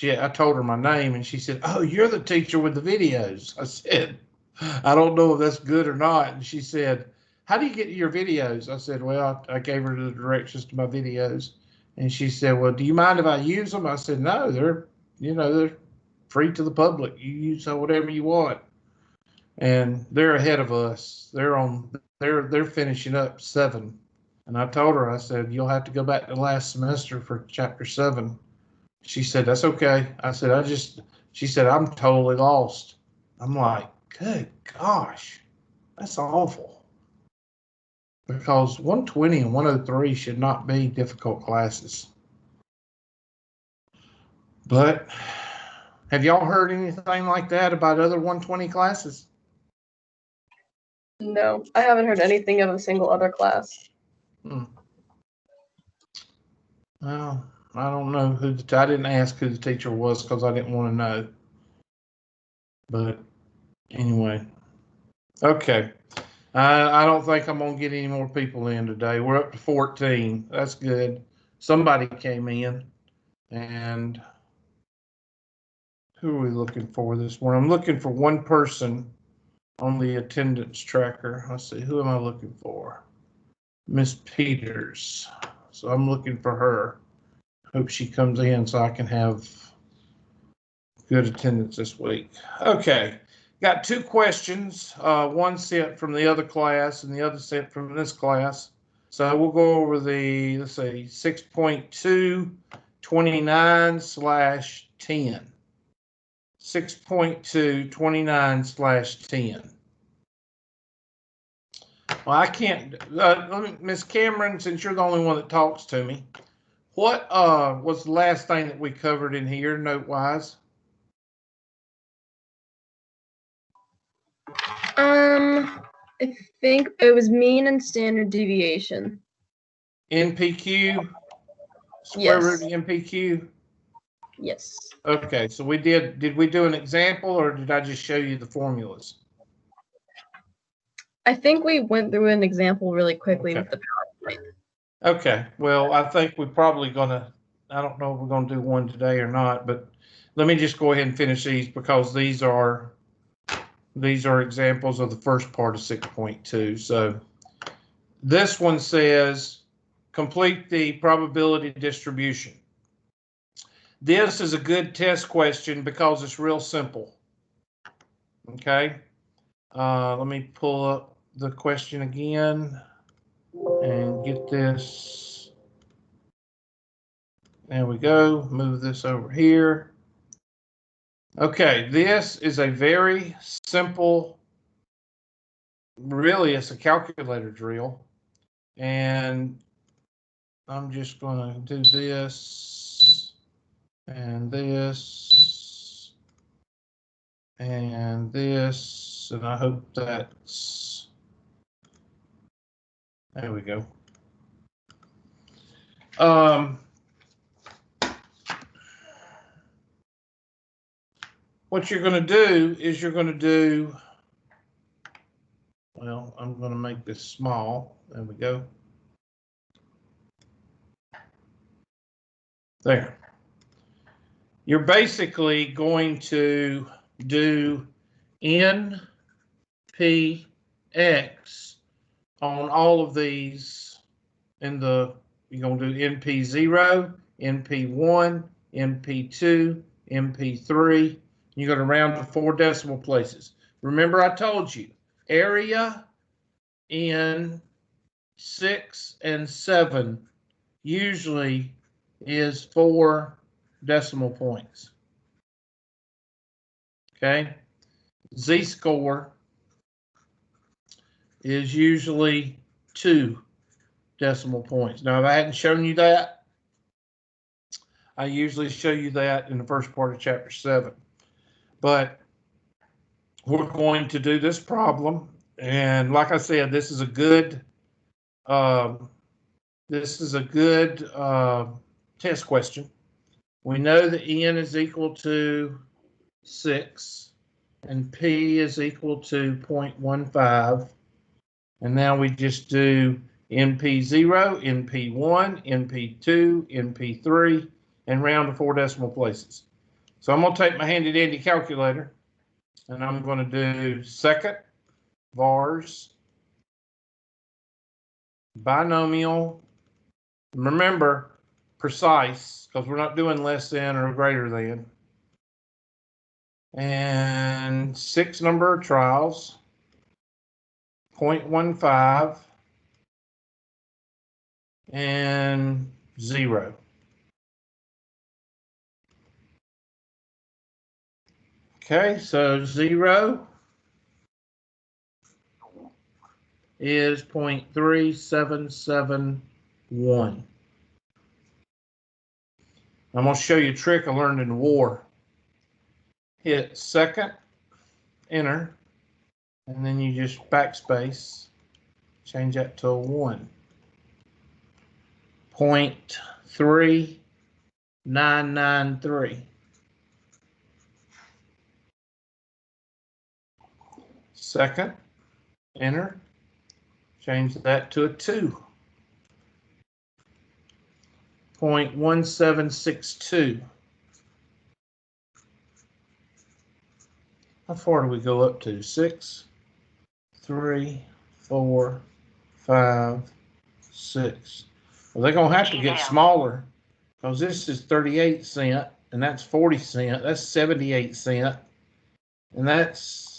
I told her my name, and she said, "Oh, you're the teacher with the videos." I said, "I don't know if that's good or not." And she said, "How do you get your videos?" I said, "Well, I gave her the directions to my videos." And she said, "Well, do you mind if I use them?" I said, "No, they're free to the public. You use whatever you want." And they're ahead of us. They're finishing up 7. And I told her, I said, "You'll have to go back to last semester for chapter 7." She said, "That's okay." I said, she said, "I'm totally lost." I'm like, good gosh, that's awful. Because 120 and 103 should not be difficult classes. But have y'all heard anything like that about other 120 classes? No, I haven't heard anything of a single other class. Well, I don't know I didn't ask who the teacher was because I didn't want to know. But anyway, okay. I don't think I'm going to get any more people in today. We're up to 14. That's good. Somebody came in. And who are we looking for this morning? I'm looking for one person on the attendance tracker. Let's see, who am I looking for? Miss Peters. So I'm looking for her. Hope she comes in so I can have good attendance this week. Okay, got 2 questions. One sent from the other class and the other sent from this class. So we'll go over the, let's see, 6.2 29/10. 6.2 29/10. Well, I can't. Miss Cameron, since you're the only one that talks to me, what was the last thing that we covered in here, note-wise? I think it was mean and standard deviation. NPQ? Square root of NPQ? Yes. Okay, so did we do an example or did I just show you the formulas? I think we went through an example really quickly with the PowerPoint. Okay, well, I think we're probably gonna, I don't know if we're gonna do one today or not, but let me just go ahead and finish these because these are examples of the first part of 6.2. So this one says, complete the probability distribution. This is a good test question because it's real simple. Okay. Let me pull up the question again and get this. There we go. Move this over here. Okay, this is a very simple, really, it's a calculator drill. And I'm just going to do this and this and this, and I hope that's, there we go. What you're going to do is you're going to do, well, I'm going to make this small. There we go. There. You're basically going to do NPX on all of these in the, you're going to do NP0, NP1, NP2, NP3. You're going to round to 4 decimal places. Remember, I told you, area in 6 and 7 usually is 4 decimal points. Okay. Z-score is usually 2 decimal points. Now, if I hadn't shown you that, I usually show you that in the first part of chapter 7. But we're going to do this problem. And like I said, this is a good test question. We know that N is equal to 6 and P is equal to 0.15. And now we just do NP0, NP1, NP2, NP3, and round to 4 decimal places. So I'm going to take my handy dandy calculator and I'm going to do second, vars, binomial. Remember, precise, because we're not doing less than or greater than. And 6 number of trials, 0.15, and 0. Okay, so 0 is 0.3771. I'm going to show you a trick I learned in war. Hit second, enter, and then you just backspace, change that to a 1. 0.3993. Second, enter, change that to a 2. 0.1762. How far do we go up to? 6, 3, 4, 5, 6. Well, they're going to have to get smaller because this is 38 cent and that's 40 cent. That's 78 cent and that's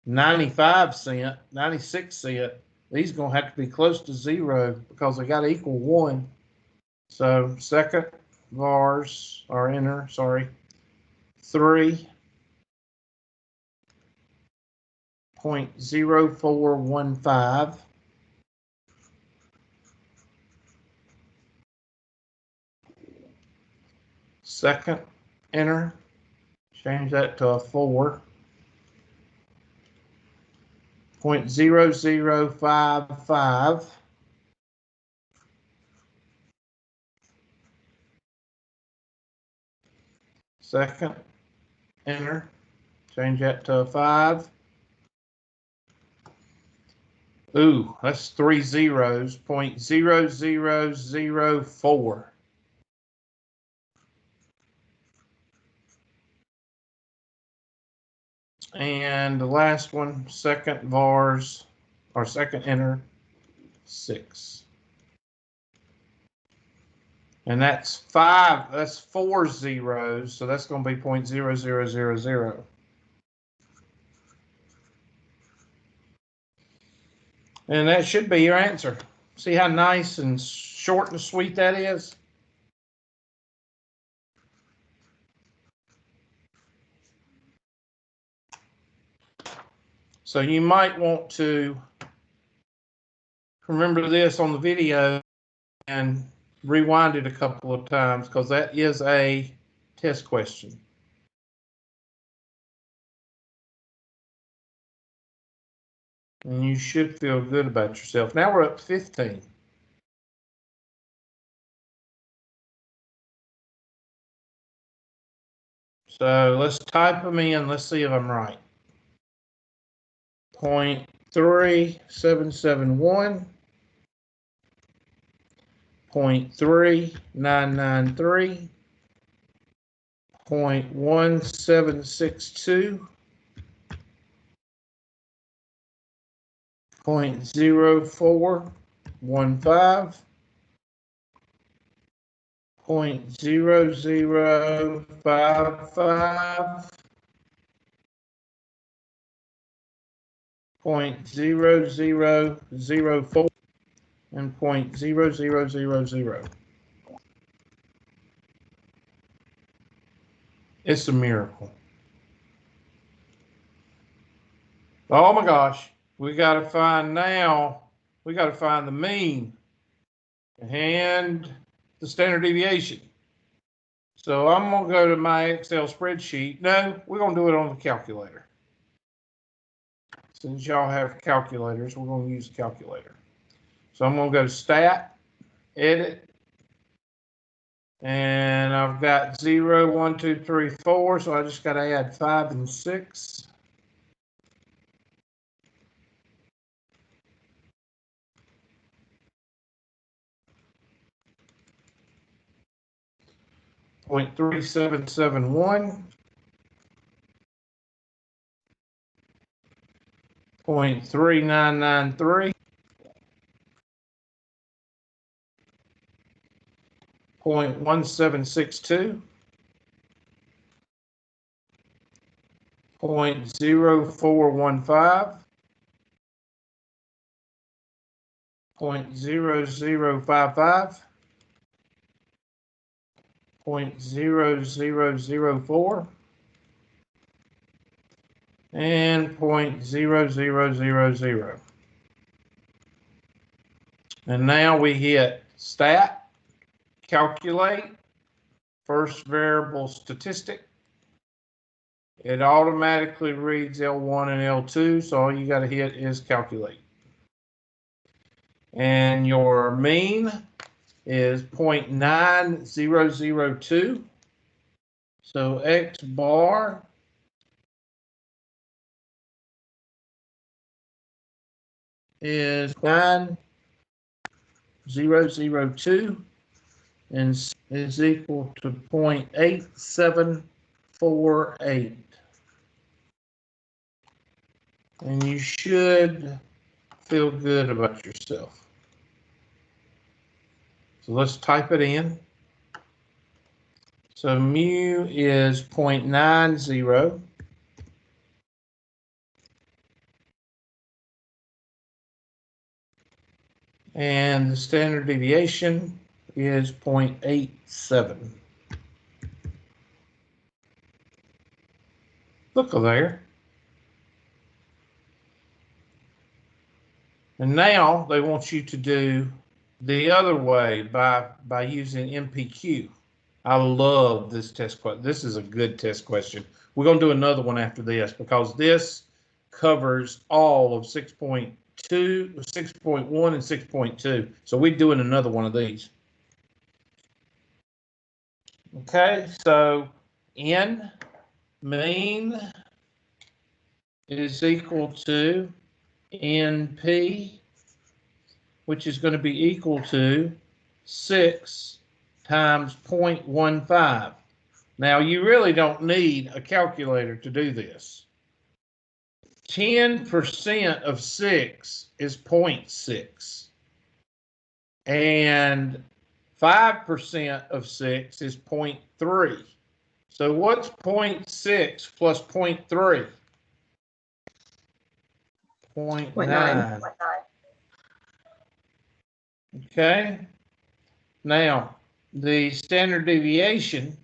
95 cent, 96 cent. These are going to have to be close to 0 because they got to equal 1. So second, vars, or enter, sorry, 3.0415. Second, enter, change that to a 4. 0.0055. Second, enter, change that to a 5. Ooh, that's 3 zeros, 0.0004. And the last one, second vars, or second enter, 6. And that's 4 zeros, so that's going to be 0.0000. And that should be your answer. See how nice and short and sweet that is? So you might want to remember this on the video and rewind it a couple of times because that is a test question. And you should feel good about yourself. Now we're up to 15. So let's type them in. Let's see if I'm right. 0.3771, 0.3993, 0.1762, 0.0415, 0.0055, 0.0004, and 0.0000. It's a miracle. Oh my gosh, we got to find the mean and the standard deviation. So I'm going to go to my Excel spreadsheet. No, we're going to do it on the calculator. Since y'all have calculators, we're going to use a calculator. So I'm going to go to Stat, Edit, and I've got 0, 1, 2, 3, 4, so I just got to add 5 and 6. 0.3771, 0.3993, 0.1762, 0.0415, 0.0055, 0.0004, and 0.0000. And now we hit stat, calculate, first variable statistic. It automatically reads L1 and L2, so all you got to hit is calculate. And your mean is 0.9002. So X bar is 9002 and is equal to 0.8748. And you should feel good about yourself. So let's type it in. So mu is 0.90. And the standard deviation is 0.87. Look there. And now they want you to do the other way by using MPQ. I love this test question. This is a good test question. We're going to do another one after this because this covers all of 6.2, 6.1, and 6.2. So we're doing another one of these. Okay, so N mean is equal to NP, which is going to be equal to 6 times 0.15. Now, you really don't need a calculator to do this. 10% of 6 is 0.6. And 5% of 6 is 0.3. So what's 0.6 plus 0.3? 0.9. Okay. Now, the standard deviation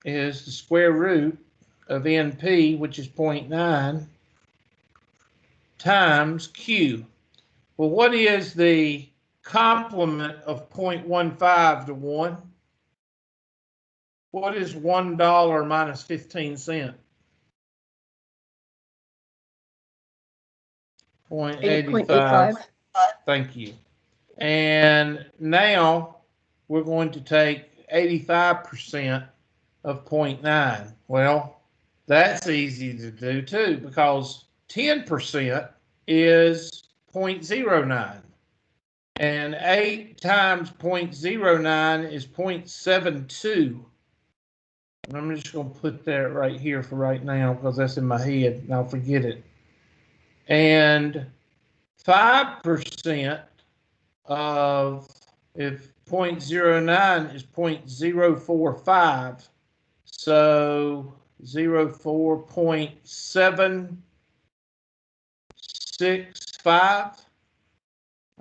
is the square root of NP, which is 0.9, times Q. Well, what is the complement of 0.15 to 1? What is $1 minus 15 cents? 0.85. Thank you. And now we're going to take 85% of 0.9. Well, that's easy to do too because 10% is 0.09. And 8 times 0.09 is 0.72. And I'm just going to put that right here for right now because that's in my head and I'll forget it. And 5% of, if 0.09 is 0.045, so 0.765.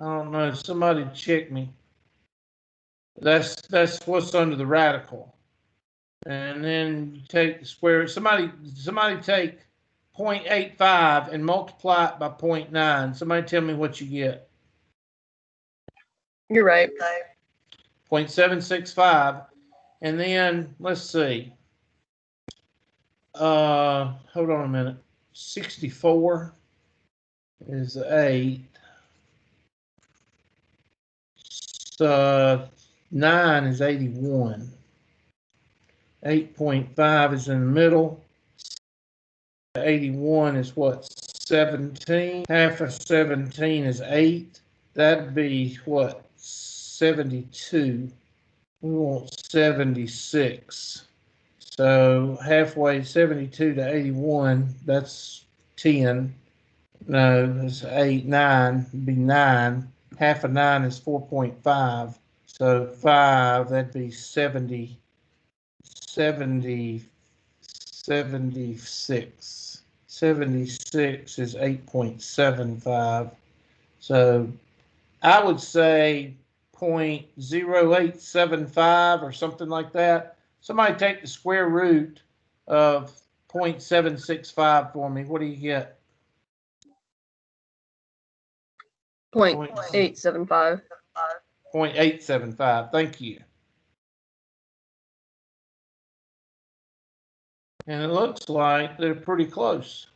I don't know. Somebody check me. That's what's under the radical. And then you take the square. Somebody take 0.85 and multiply it by 0.9. Somebody tell me what you get. You're right. 0.765. And then let's see. Hold on a minute. 64 is 8. 9 is 81. 8.5 is in the middle. 81 is what? 17. Half of 17 is 8. That'd be what? 72. We want 76. So halfway, 72 to 81, that's 10. No, it's 8, 9, it'd be 9. Half of 9 is 4.5. So 5, that'd be 70, 76. 76 is 8.75. So I would say 0.0875 or something like that. Somebody take the square root of 0.765 for me. What do you get? 0.875. 0.875. Thank you. And it looks like they're pretty close.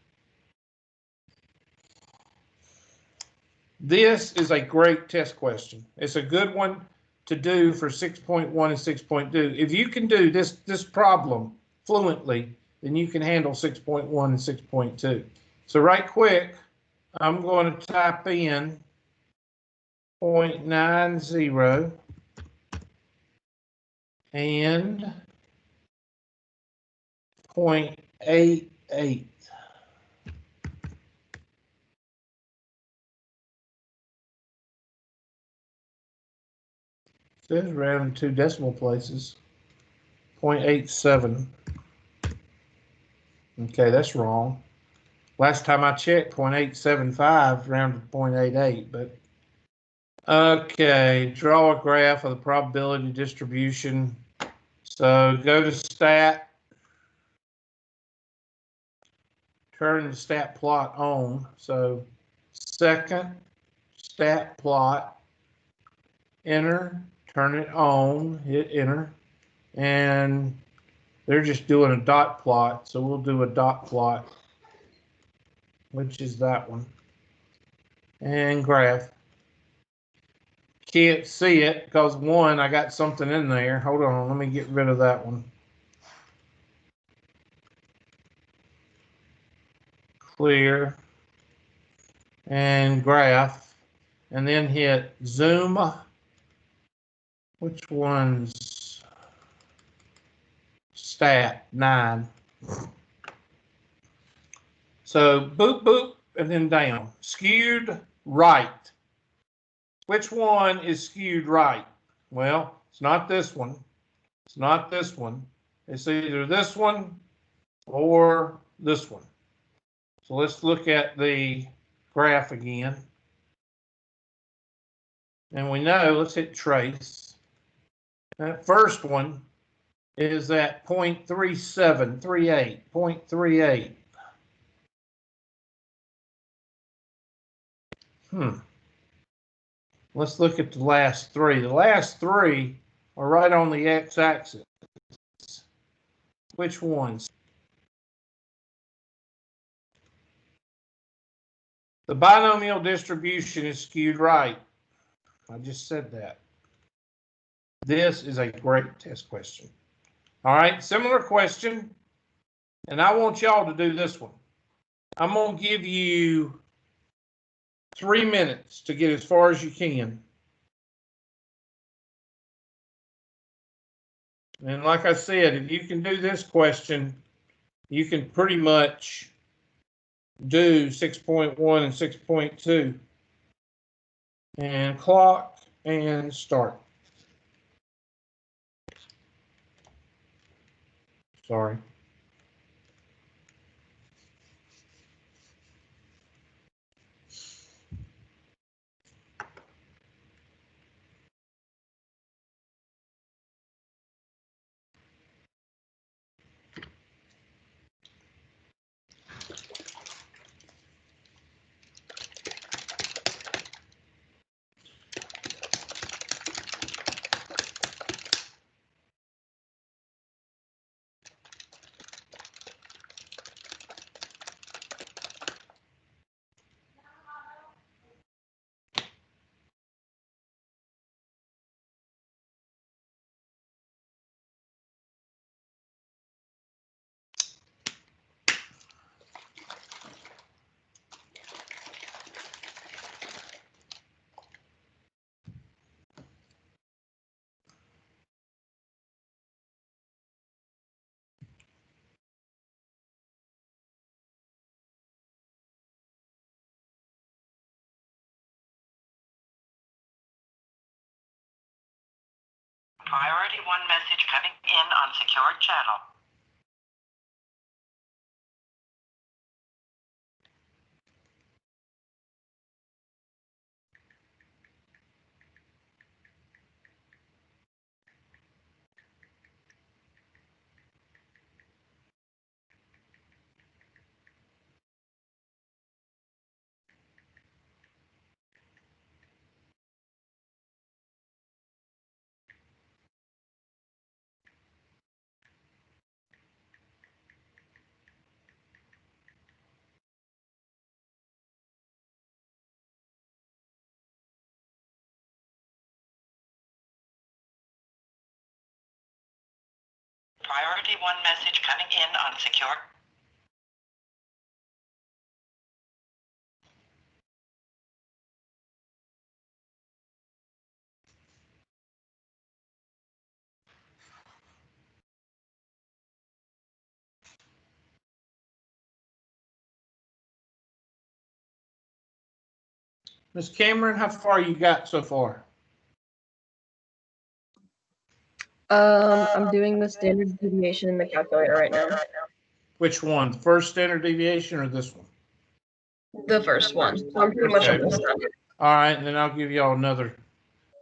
This is a great test question. It's a good one to do for 6.1 and 6.2. If you can do this problem fluently, then you can handle 6.1 and 6.2. So right quick, I'm going to type in 0.90 and 0.88. Says round 2 decimal places. 0.87. Okay, that's wrong. Last time I checked, 0.875 rounded to 0.88, but okay, draw a graph of the probability distribution. So go to stat, turn the stat plot on. So second stat plot, enter, turn it on, hit enter, and they're just doing a dot plot. So we'll do a dot plot, which is that one, and graph. Can't see it because one, I got something in there. Hold on, let me get rid of that one. Clear and graph, and then hit zoom. Which one's stat 9? So boop boop and then down. Skewed right. Which one is skewed right? Well, it's not this one. It's not this one. It's either this one or this one. So let's look at the graph again. And we know, let's hit trace. That first one is at 0.3738, 0.38. Let's look at the last three. The last three are right on the x-axis. Which ones? The binomial distribution is skewed right. I just said that. This is a great test question. All right, similar question, and I want y'all to do this one. I'm going to give you 3 minutes to get as far as you can. And like I said, if you can do this question, you can pretty much do 6.1 and 6.2. And clock and start. Sorry. Priority 1 message coming in on secured channel. Priority 1 message coming in on secure. Miss Cameron, how far you got so far? I'm doing the standard deviation in the calculator right now. Which one? The first standard deviation or this one? The first one. So I'm pretty much Okay. almost done. All right, and then I'll give y'all another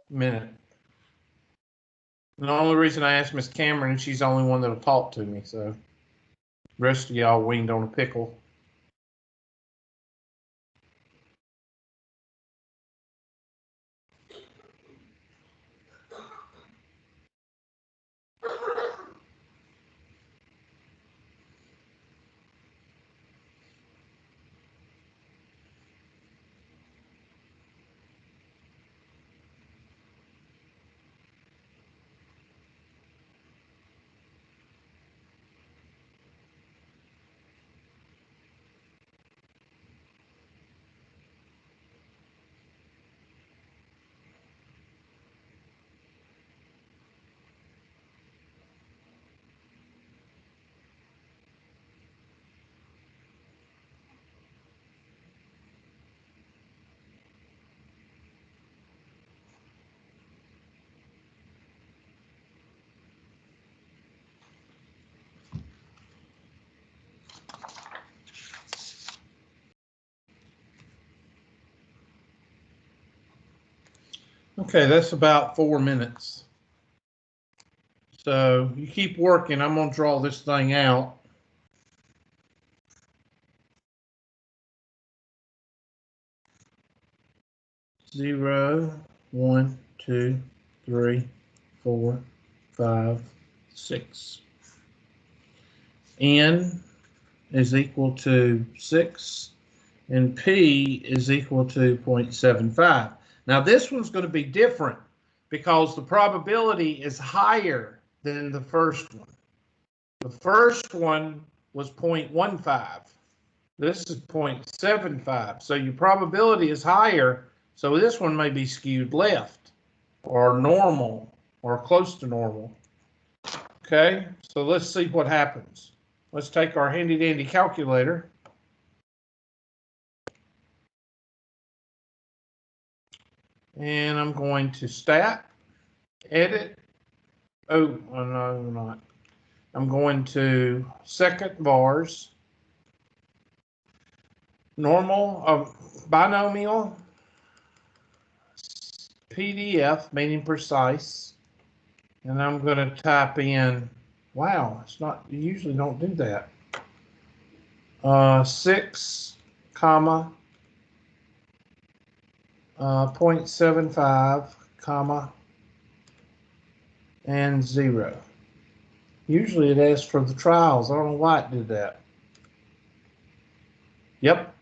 minute. The only reason I asked Miss Cameron, she's the only one that'll talk to me, so the rest of y'all winged on a pickle. Okay, that's about 4 minutes. So you keep working. I'm going to draw this thing out. Zero, 1, 2, 3, 4, 5, 6. N is equal to 6, and P is equal to 0.75. Now this one's going to be different because the probability is higher than the first one. The first one was 0.15. This is 0.75. So your probability is higher. So this one may be skewed left or normal or close to normal. Okay, so let's see what happens. Let's take our handy dandy calculator. And I'm going to stat, edit. Oh, no, I'm not. I'm going to second bars, normal, binomial, PDF, meaning precise. And I'm going to type in, wow, it's not, you usually don't do that. 6, comma, 0.75, comma, and 0. Usually it asks for the trials. I don't know why it did that. Yep,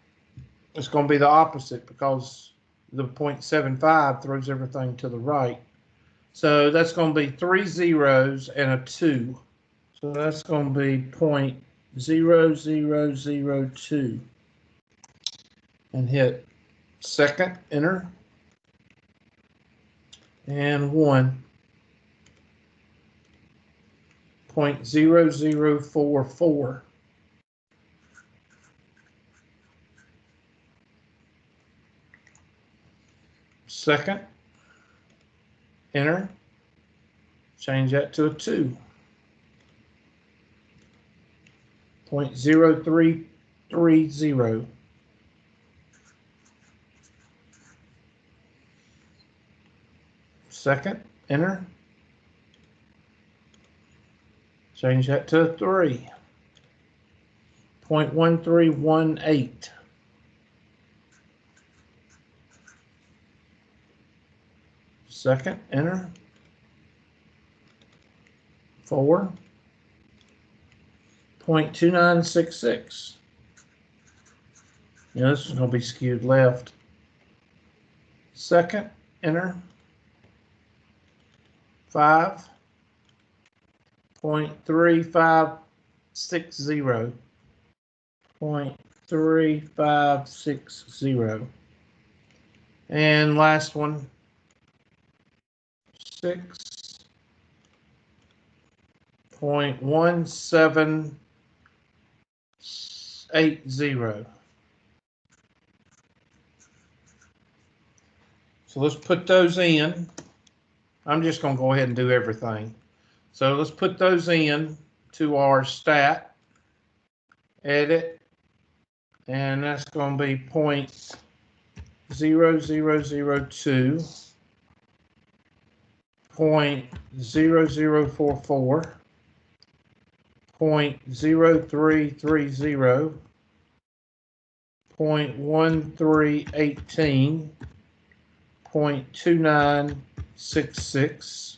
it's going to be the opposite because the 0.75 throws everything to the right. So that's going to be 3 zeros and a 2. So that's going to be 0.0002. And hit second, enter, and 1.0044. Second, enter, Change that to a 2. 0.0330. Second, enter. Change that to a 3. 0.1318. Second, enter. 4. 0.2966. Yeah, this is going to be skewed left. Second, enter. 5. 0.3560. 0.3560. And last one, 6.1780. So let's put those in. I'm just going to go ahead and do everything. So let's put those in to our stat, edit, and that's going to be 0.0002, 0.0044, 0.0330, 0.1318, 0.2966,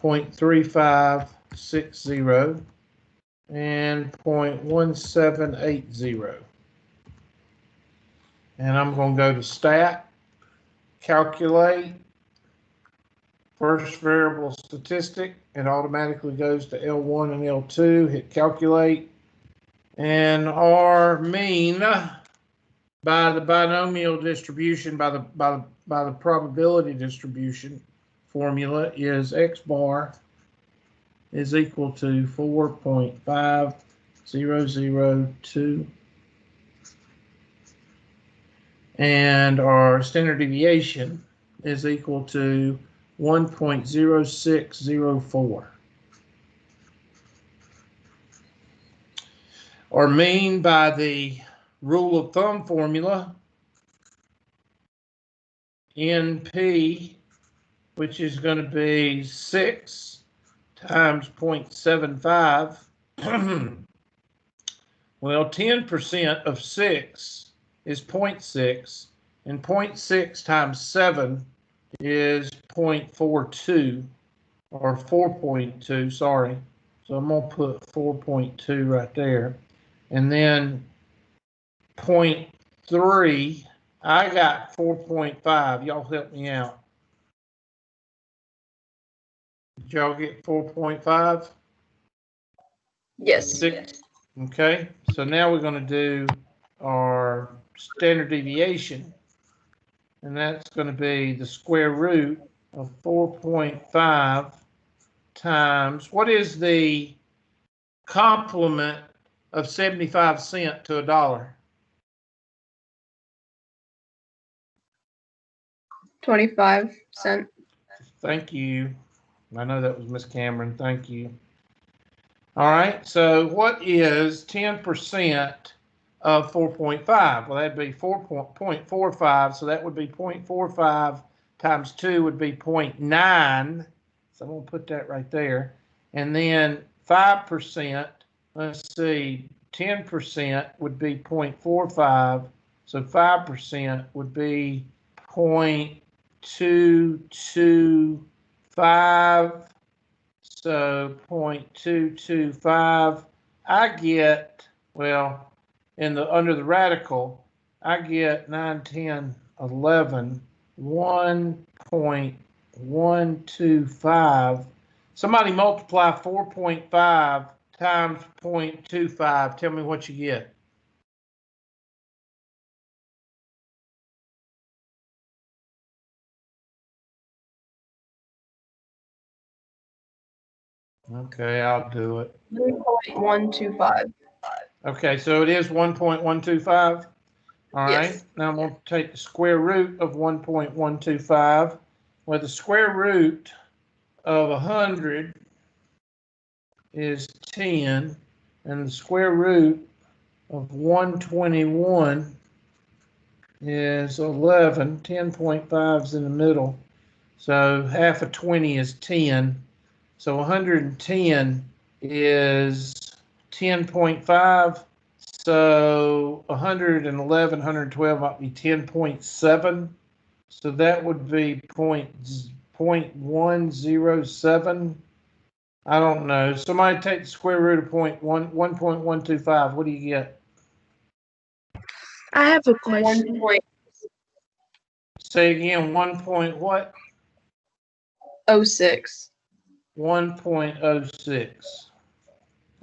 0.3560, and 0.1780. And I'm going to go to stat, calculate, first variable statistic. It automatically goes to L1 and L2. Hit calculate. And our mean by the binomial distribution, by the probability distribution formula is X bar is equal to 4.5002. And our standard deviation is equal to 1.0604. Our mean by the rule of thumb formula, NP, which is going to be 6 times 0.75. Well, 10% of 6 is 0.6, and 0.6 times 7 is 0.42, or 4.2, sorry. So I'm going to put 4.2 right there. And then 0.3, I got 4.5. Y'all help me out. Did y'all get 4.5? Yes. Okay, so now we're going to do our standard deviation, and that's going to be the square root of 4.5 times, what is the complement of 75 cents to $1? 25 cents. Thank you. I know that was Miss Cameron. Thank you. All right, so what is 10% of 4.5? Well, that'd be 4.45, so that would be 0.45 times 2 would be 0.9. So I'm going to put that right there. And then 5%, let's see, 10% would be 0.45, so 5% would be 0.225. So 0.225, I get, well, under the radical, I get 9, 10, 11, 1.125. Somebody multiply 4.5 times 0.25. Tell me what you get. Okay, I'll do it. 1.125. Okay, so it is 1.125. All right, Yes. now I'm going to take the square root of 1.125. Well, the square root of 100 is 10, and the square root of 121 is 11. 10.5 is in the middle. So half of 20 is 10. So 110 is 10.5. So 111, 112 might be 10.7. So that would be 0.107. I don't know. Somebody take the square root of 1.125. What do you get? I have a question. 1.06. Say again, 1 point what? 1.06.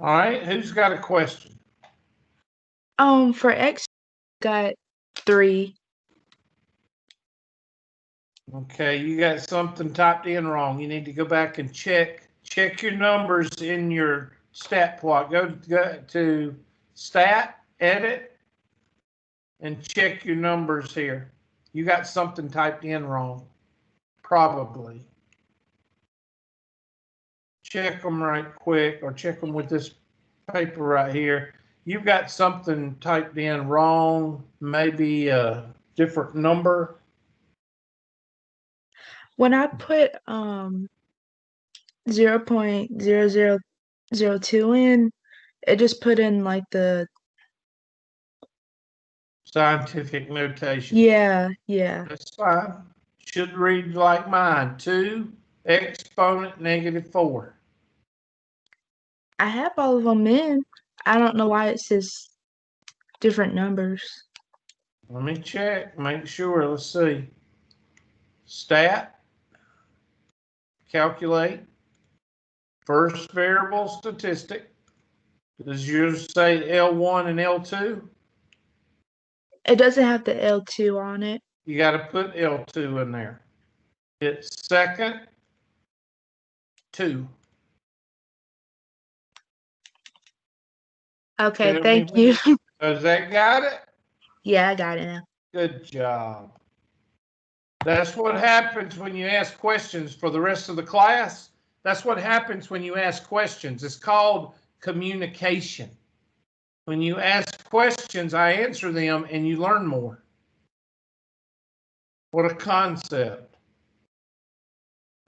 All right, who's got a question? For X, got 3. Okay, you got something typed in wrong. You need to go back and check your numbers in your stat plot. Go to stat, edit, and check your numbers here. You got something typed in wrong, probably. Check them right quick, or check them with this paper right here. You've got something typed in wrong, maybe a different number. When I put 0.0002 in, it just put in like the Scientific notation. yeah. That's fine. Should read like mine. 2 exponent -4. I have all of them in. I don't know why it says different numbers. Let me check, make sure. Let's see. Stat, calculate, first variable statistic. Does yours say L1 and L2? It doesn't have the L2 on it. You got to put L2 in there. It's second, 2. Okay, thank you. Does that got it? Yeah, I got it now. Good job. That's what happens when you ask questions for the rest of the class. That's what happens when you ask questions. It's called communication. When you ask questions, I answer them and you learn more. What a concept.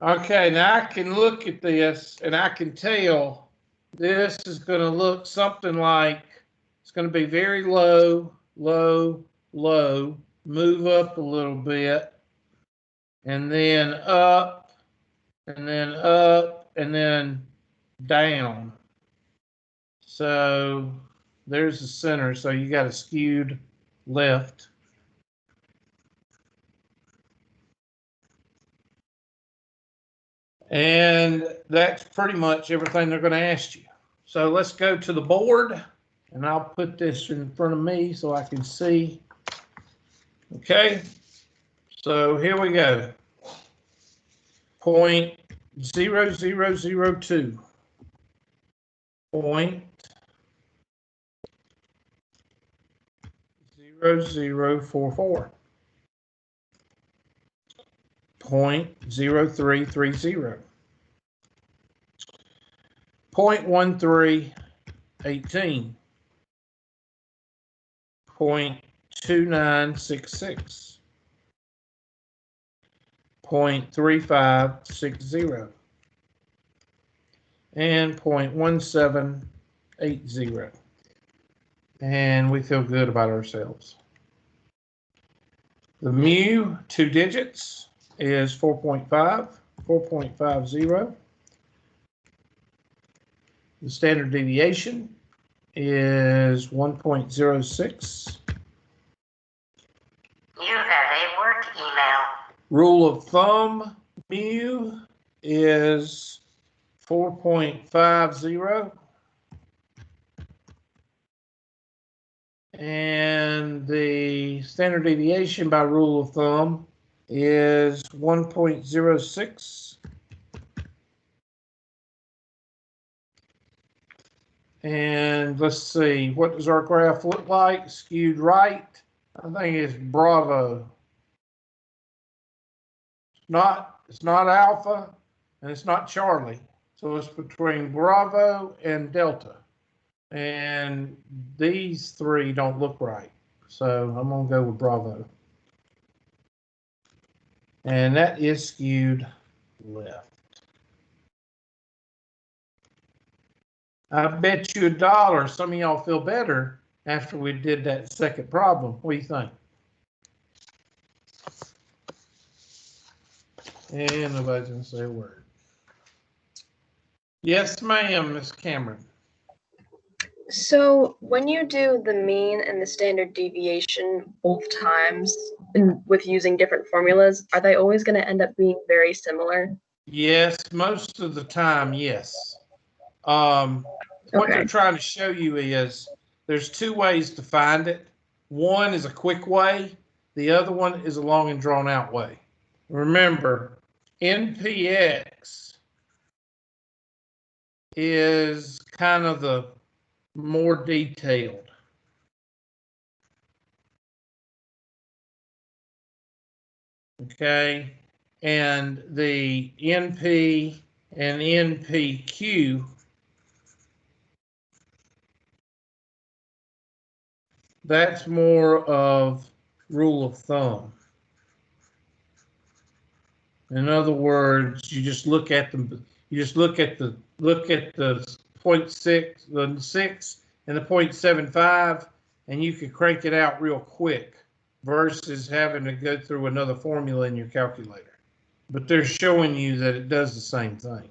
Okay, now I can look at this and I can tell this is going to look something like, it's going to be very low, low, low, move up a little bit, and then up, and then up, and then down. So there's the center. So you got a skewed left. And that's pretty much everything they're going to ask you. So let's go to the board, and I'll put this in front of me so I can see. Okay, so here we go. 0.0002. 0.0044. 0.0330. 0.1318. 0.2966. 0.3560. And 0.1780. And we feel good about ourselves. The mu, 2 digits, is 4.5, 4.50. The standard deviation is 1.06. You have a work email. Rule of thumb, mu is 4.50. And the standard deviation by rule of thumb is 1.06. And let's see, what does our graph look like? Skewed right. I think it's Bravo. It's not alpha. and it's not Charlie. So it's between Bravo and Delta. And these three don't look right. So I'm going to go with Bravo. And that is skewed left. I bet you $1 some of y'all feel better after we did that second problem. What do you think? And nobody's going to say a word. Yes, ma'am, Miss Cameron. So when you do the mean and the standard deviation both times and with using different formulas, are they always going to end up being very similar? Yes, most of the time, yes. What they're trying to show you is there's two ways to find it. One is a quick way. The other one is a long and drawn out way. Remember, NPX is kind of the more detailed. Okay, and the NP and NPQ, that's more of rule of thumb. In other words, you just look at them. You just look at the 0.6, the 6, and the 0.75, and you can crank it out real quick versus having to go through another formula in your calculator. But they're showing you that it does the same thing.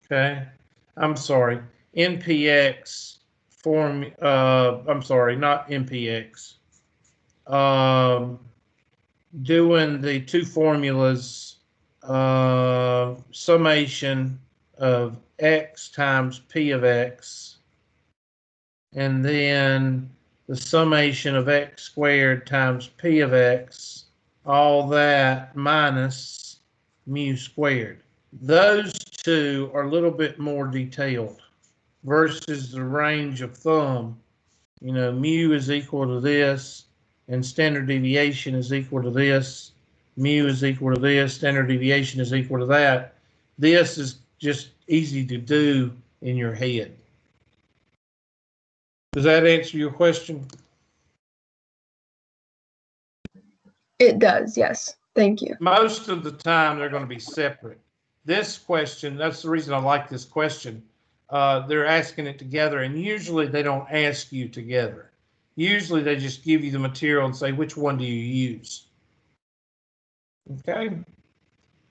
Okay, I'm sorry. NPX form. I'm sorry, not NPX. Doing the two formulas, summation of x times p of x, and then the summation of x squared times p of x, all that minus mu squared. Those two are a little bit more detailed versus the range of thumb. You know, mu is equal to this, and standard deviation is equal to this. Mu is equal to this, standard deviation is equal to that. This is just easy to do in your head. Does that answer your question? It does, yes. Thank you. Most of the time, they're going to be separate. This question, that's the reason I like this question. They're asking it together, and usually they don't ask you together. Usually they just give you the material and say, which one do you use? Okay.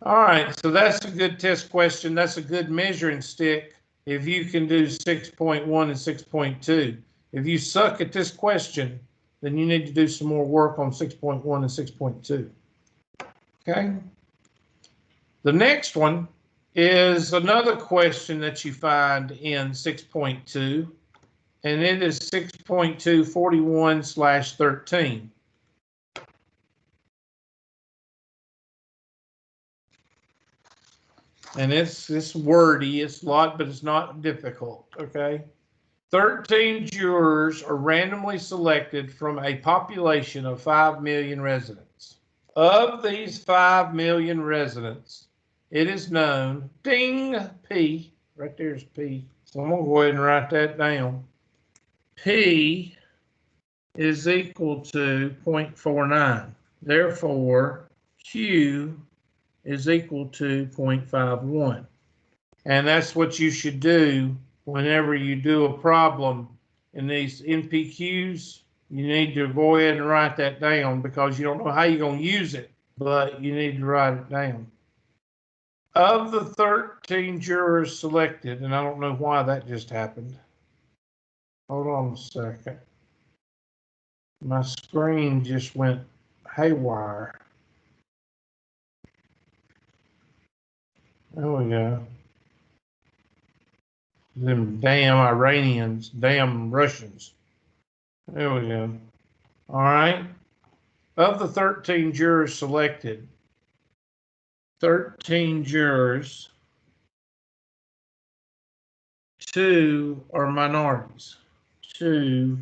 All right, so that's a good test question. That's a good measuring stick if you can do 6.1 and 6.2. If you suck at this question, then you need to do some more work on 6.1 and 6.2. Okay. The next one is another question that you find in 6.2, and it is 6.241/13. And it's wordy, it's a lot, but it's not difficult, okay? 13 jurors are randomly selected from a population of 5 million residents. Of these 5 million residents, it is known, ding, P, right there's P. So I'm gonna go ahead and write that down. P is equal to 0.49. Therefore, Q is equal to 0.51. And that's what you should do whenever you do a problem in these NPQs. You need to go ahead and write that down because you don't know how you're going to use it, but you need to write it down. Of the 13 jurors selected, and I don't know why that just happened. Hold on a second. My screen just went haywire. There we go. Them damn Iranians, damn Russians. There we go. All right. Of the 13 jurors selected, 13 jurors, 2 are minorities. 2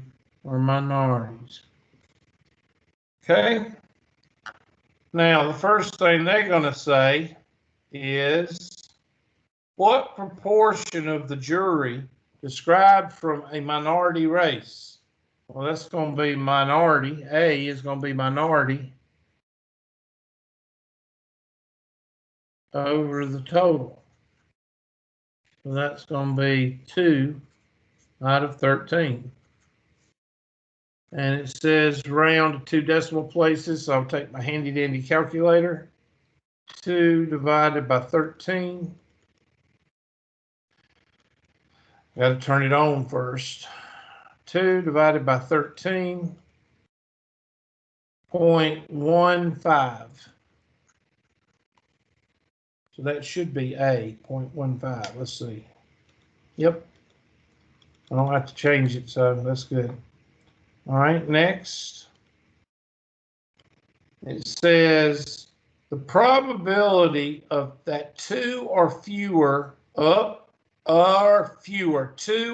are minorities. Okay. Now, the first thing they're going to say is, what proportion of the jury described from a minority race? Well, that's going to be minority. A is going to be minority over the total. So that's going to be 2 out of 13. And it says round to 2 decimal places, so I'll take my handy dandy calculator. 2 divided by 13. Got to turn it on first. 2 divided by 13.15. So that should be A, 0.15. Let's see. Yep. I don't have to change it, so that's good. All right, next. It says the probability of that 2 or fewer, 2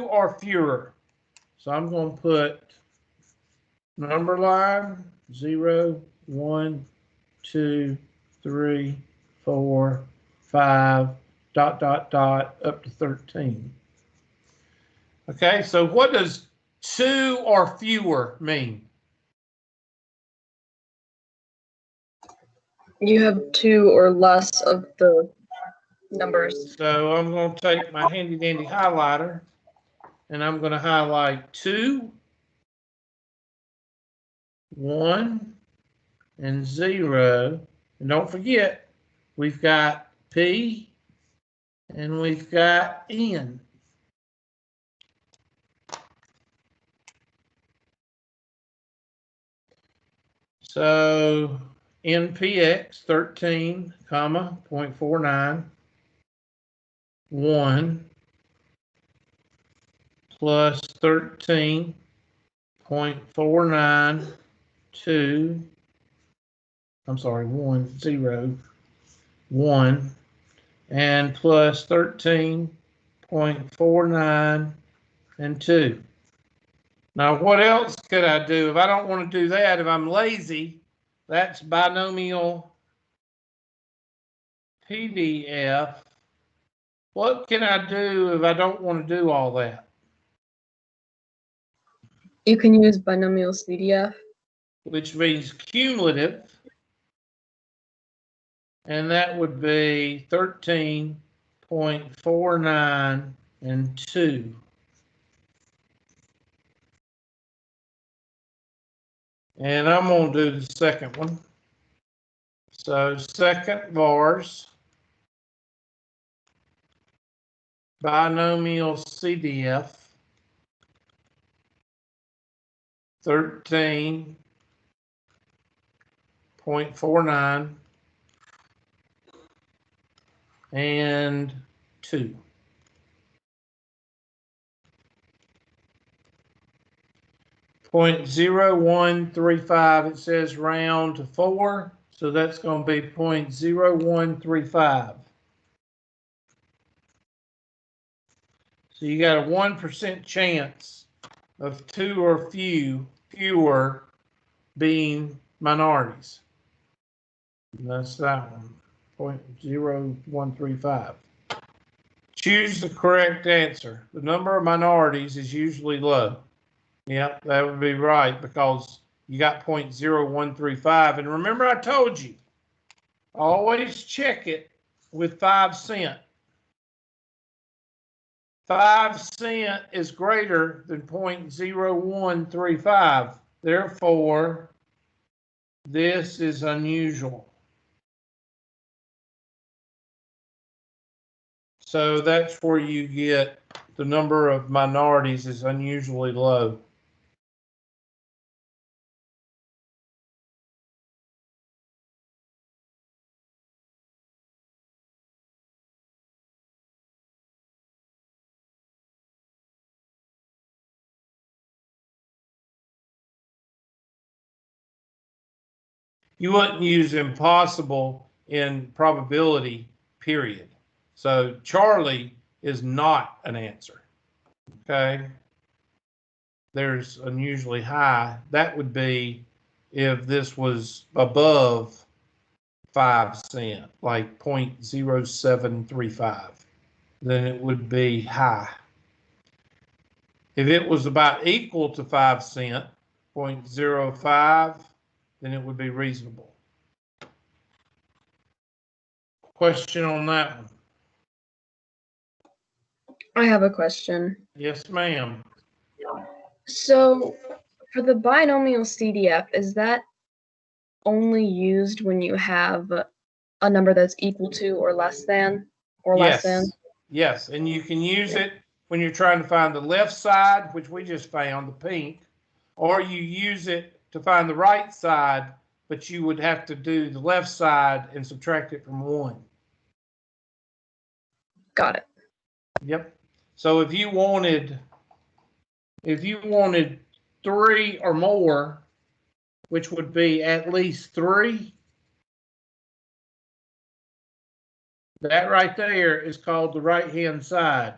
or fewer. So I'm going to put number line 0, 1, 2, 3, 4, 5, ... up to 13. Okay, so what does 2 or fewer mean? You have 2 or less of the numbers. So I'm going to take my handy dandy highlighter and I'm going to highlight 2, 1, and 0. And don't forget, we've got P and we've got N. So NPX 13, 0.49, 1 plus 13.492, I'm sorry, 1, 0, 1, and plus 13.49 and 2. Now, what else could I do? If I don't want to do that, if I'm lazy, that's binomial PDF. What can I do if I don't want to do all that? You can use binomial CDF. Which means cumulative. And that would be 13.49 and 2. And I'm going to do the second one. So second vars, binomial CDF, 13.49 and 2. .0135, it says round to 4, so that's going to be 0.0135. So you got a 1% chance of 2 or fewer being minorities. And that's that one, 0.0135. Choose the correct answer. The number of minorities is usually low. Yep, that would be right because you got 0.0135. And remember I told you, always check it with 5 cents. 5 cents is greater than 0.0135. Therefore, this is unusual. So that's where you get the number of minorities is unusually low. You wouldn't use impossible in probability, period. So Charlie is not an answer. Okay. There's unusually high. That would be if this was above 5 cents, like 0.0735, then it would be high. If it was about equal to 5 cents, 0.05, then it would be reasonable. Question on that one? I have a question. Yes, ma'am. So, for the binomial CDF, is that only used when you have a number that's equal to or less than, or less than? Yes, and you can use it when you're trying to find the left side, which we just found, the pink, or you use it to find the right side, but you would have to do the left side and subtract it from 1. Got it. Yep. So if you wanted 3 or more, which would be at least 3, that right there is called the right-hand side.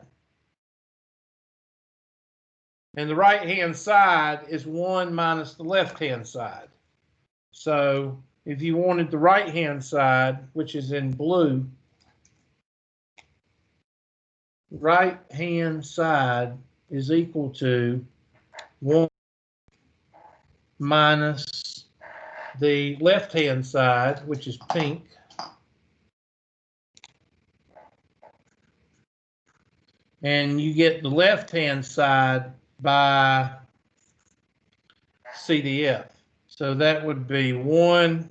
And the right-hand side is 1 minus the left-hand side. So if you wanted the right-hand side, which is in blue, right-hand side is equal to 1 minus the left-hand side, which is pink. And you get the left-hand side by CDF. So that would be 1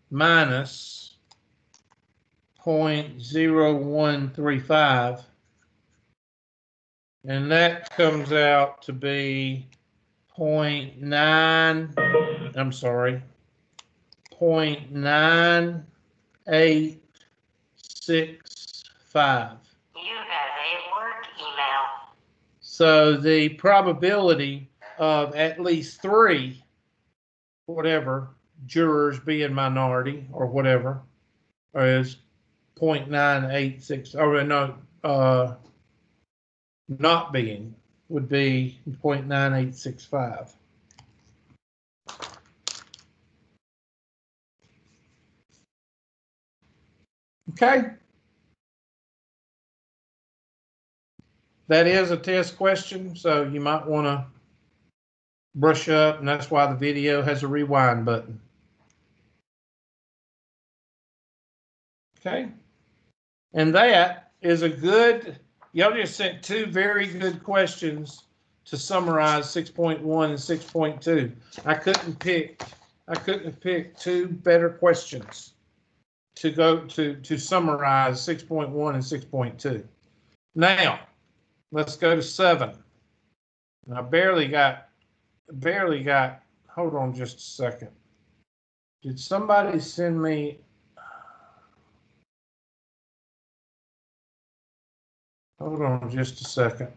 minus 0.0135. And that comes out to be 0.9865. You have a work email. So the probability of at least 3, whatever, jurors being minority or whatever, is 0.986, or no, not being would be 0.9865. Okay. That is a test question, so you might want to brush up, and that's why the video has a rewind button. Okay. And that is a good, y'all just sent 2 very good questions to summarize 6.1 and 6.2. I couldn't have picked 2 better questions to go to summarize 6.1 and 6.2. Now, let's go to 7. And I barely got, hold on just a second. Did somebody send me? Hold on just a second.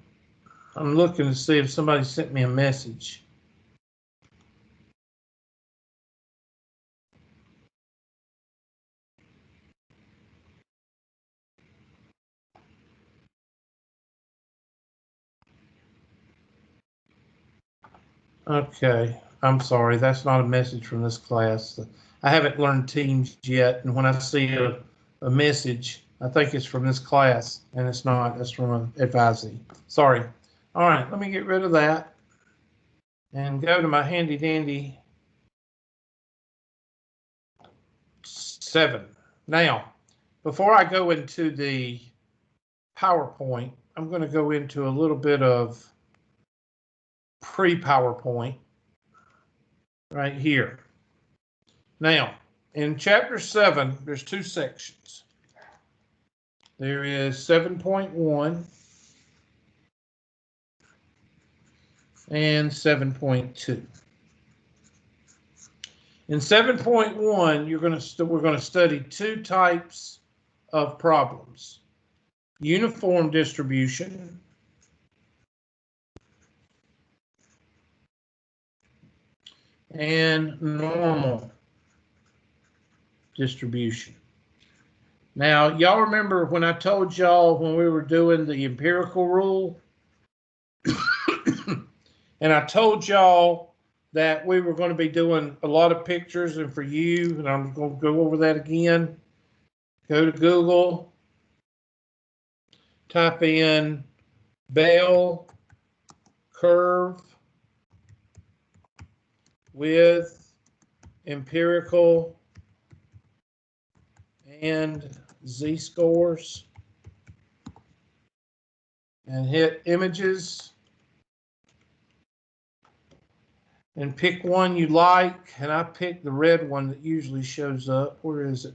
I'm looking to see if somebody sent me a message. Okay, I'm sorry. That's not a message from this class. I haven't learned Teams yet, and when I see a message, I think it's from this class, and it's not. It's from an advisee. Sorry. All right, let me get rid of that and go to my handy dandy 7. Now, before I go into the PowerPoint, I'm going to go into a little bit of pre-PowerPoint right here. Now, in chapter 7, there's 2 sections. There is 7.1 and 7.2. In 7.1, we're going to study 2 types of problems: uniform distribution and normal distribution. Now, y'all remember when I told y'all when we were doing the empirical rule, and I told y'all that we were going to be doing a lot of pictures, and for you, and I'm going to go over that again. Go to Google, type in bell curve with empirical and z-scores, and hit images and pick one you like. And I picked the red one that usually shows up. Where is it?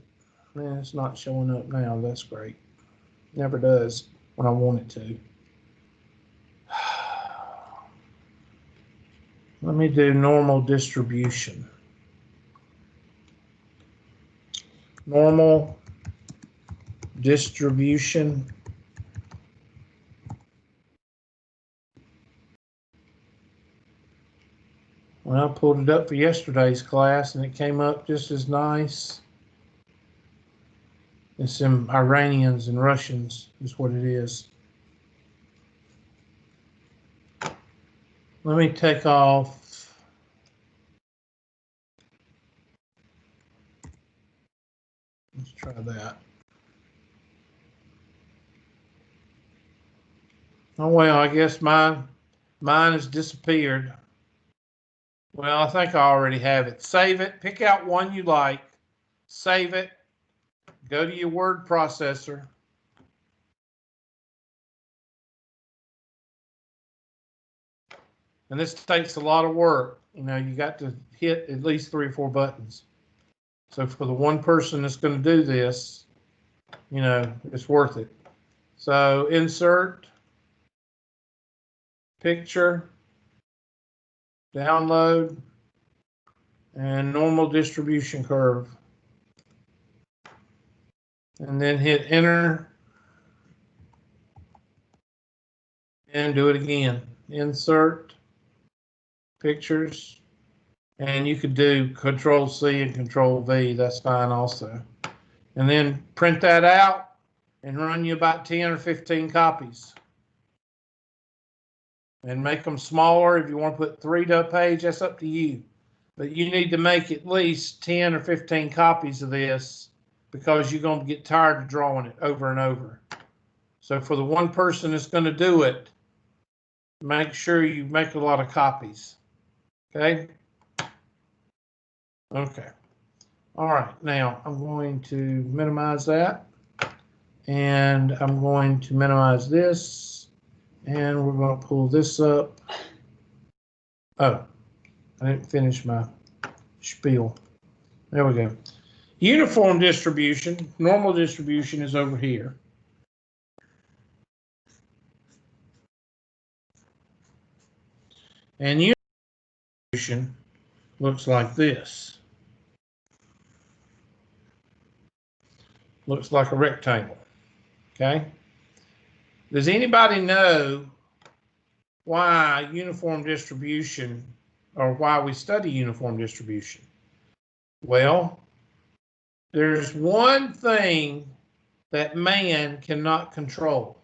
Man, it's not showing up now. That's great. Never does when I want it to. Let me do normal distribution. Normal distribution. Well, I pulled it up for yesterday's class and it came up just as nice. It's some Iranians and Russians is what it is. Let me take off. Let's try that. Oh, well, I guess mine has disappeared. Well, I think I already have it. Save it. Pick out one you like. Save it. Go to your word processor. And this takes a lot of work. You know, you got to hit at least 3 or 4 buttons. So for the one person that's going to do this, you know, it's worth it. So insert, picture, download, and normal distribution curve. And then hit enter and do it again. Insert, pictures, and you could do Control C and Control V. That's fine also. And then print that out and run you about 10 or 15 copies. And make them smaller. If you want to put 3 to a page, that's up to you. But you need to make at least 10 or 15 copies of this because you're going to get tired of drawing it over and over. So for the one person that's going to do it, make sure you make a lot of copies. Okay? Okay. All right. Now I'm going to minimize that. And I'm going to minimize this. And we're going to pull this up. Oh, I didn't finish my spiel. There we go. Uniform distribution, normal distribution is over here. And uniform distribution looks like this. Looks like a rectangle. Okay. Does anybody know why uniform distribution, or why we study uniform distribution? Well, there's one thing that man cannot control.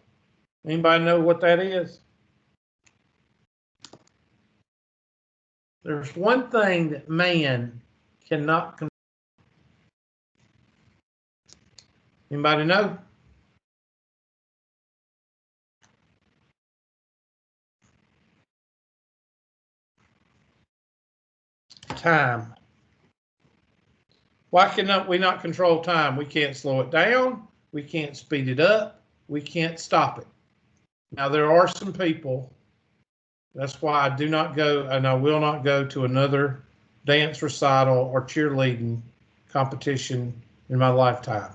Anybody know what that is? There's one thing that man cannot control. Anybody know? Time. Why cannot we not control time? We can't slow it down. We can't speed it up. We can't stop it. Now, there are some people, that's why I do not go, and I will not go to another dance recital or cheerleading competition in my lifetime,